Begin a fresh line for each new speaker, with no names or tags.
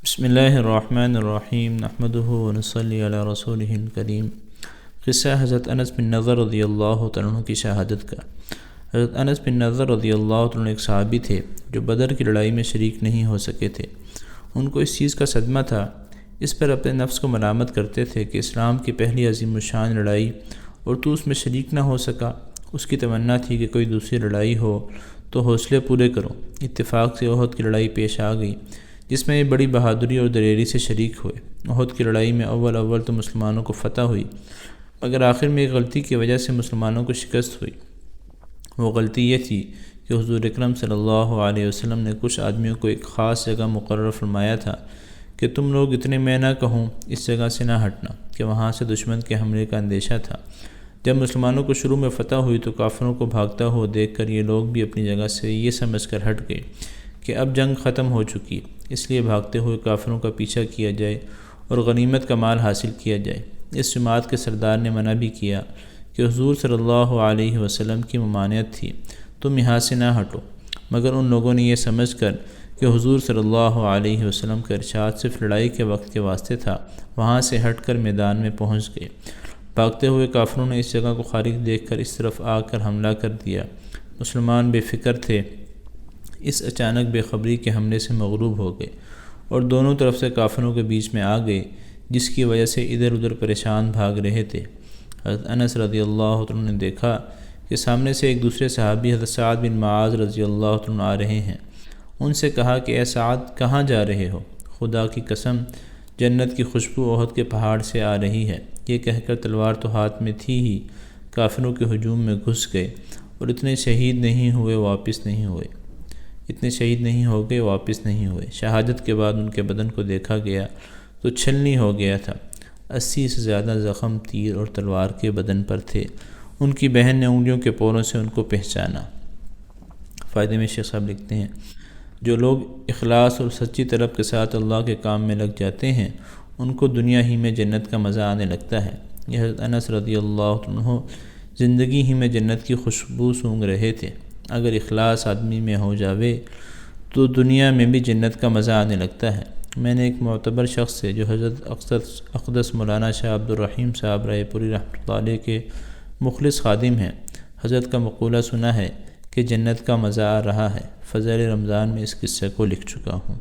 بسم اللہ الرحمن الرحیم نحمدہ ونصلی علی رسولہ الکریم۔ قصہ حضرت انس بن نضر رضی اللہ تعالیٰ عنہ کی شہادت کا۔ حضرت انس بن نضر رضی اللہ تعالیٰ عنہ ایک صحابی تھے جو بدر کی لڑائی میں شریک نہیں ہو سکے تھے۔ ان کو اس چیز کا صدمہ تھا، اس پر اپنے نفس کو ملامت کرتے تھے کہ اسلام کی پہلی عظیم الشان لڑائی اور تو اس میں شریک نہ ہو سکا۔ اس کی تمنا تھی کہ کوئی دوسری لڑائی ہو تو حوصلے پورے کرو۔ اتفاق سے احد کی لڑائی پیش آ گئی جس میں یہ بڑی بہادری اور دلیری سے شریک ہوئے۔ احد کی لڑائی میں اول تو مسلمانوں کو فتح ہوئی، مگر آخر میں ایک غلطی کی وجہ سے مسلمانوں کو شکست ہوئی۔ وہ غلطی یہ تھی کہ حضور اکرم صلی اللہ علیہ وسلم نے کچھ آدمیوں کو ایک خاص جگہ مقرر فرمایا تھا کہ تم لوگ اتنے میں نہ کہوں اس جگہ سے نہ ہٹنا، کہ وہاں سے دشمن کے حملے کا اندیشہ تھا۔ جب مسلمانوں کو شروع میں فتح ہوئی تو کافروں کو بھاگتا ہوا دیکھ کر یہ لوگ بھی اپنی جگہ سے یہ سمجھ کر ہٹ گئے کہ اب جنگ ختم ہو چکی، اس لیے بھاگتے ہوئے کافروں کا پیچھا کیا جائے اور غنیمت کا مال حاصل کیا جائے۔ اس جماعت کے سردار نے منع بھی کیا کہ حضور صلی اللہ علیہ وسلم کی ممانعت تھی، تم یہاں سے نہ ہٹو، مگر ان لوگوں نے یہ سمجھ کر کہ حضور صلی اللہ علیہ وسلم کا ارشاد صرف لڑائی کے وقت کے واسطے تھا، وہاں سے ہٹ کر میدان میں پہنچ گئے۔ بھاگتے ہوئے کافروں نے اس جگہ کو خالی دیکھ کر اس طرف آ کر حملہ کر دیا۔ مسلمان بے فکر تھے، اس اچانک بے خبری کے حملے سے مغلوب ہو گئے اور دونوں طرف سے کافروں کے بیچ میں آ گئے، جس کی وجہ سے ادھر ادھر پریشان بھاگ رہے تھے۔ حضرت انس رضی اللہ عنہ نے دیکھا کہ سامنے سے ایک دوسرے صحابی حضرت سعد بن معاذ رضی اللہ عنہ آ رہے ہیں۔ ان سے کہا کہ اے سعد، کہاں جا رہے ہو؟ خدا کی قسم، جنت کی خوشبو احد کے پہاڑ سے آ رہی ہے۔ یہ کہہ کر تلوار تو ہاتھ میں تھی ہی، کافروں کے ہجوم میں گھس گئے اور اتنے شہید نہیں ہوئے واپس نہیں ہوئے۔ شہادت کے بعد ان کے بدن کو دیکھا گیا تو چھلنی ہو گیا تھا۔ 80 سے زیادہ زخم تیر اور تلوار کے بدن پر تھے۔ ان کی بہن نے انگلیوں کے پوروں سے ان کو پہچانا۔ فائدے میں شیخ صاحب لکھتے ہیں، جو لوگ اخلاص اور سچی طلب کے ساتھ اللہ کے کام میں لگ جاتے ہیں ان کو دنیا ہی میں جنت کا مزہ آنے لگتا ہے۔ یہ حضرت انس رضی اللہ عنہ زندگی ہی میں جنت کی خوشبو سونگھ رہے تھے۔ اگر اخلاص آدمی میں ہو جاوے تو دنیا میں بھی جنت کا مزہ آنے لگتا ہے۔ میں نے ایک معتبر شخص سے جو حضرت اقدس مولانا شاہ عبد الرحیم صاحب رائے پوری رحمۃ اللہ علیہ کے مخلص خادم ہیں، حضرت کا مقولہ سنا ہے کہ جنت کا مزہ آ رہا ہے۔ فضائل رمضان میں اس قصے کو لکھ چکا ہوں۔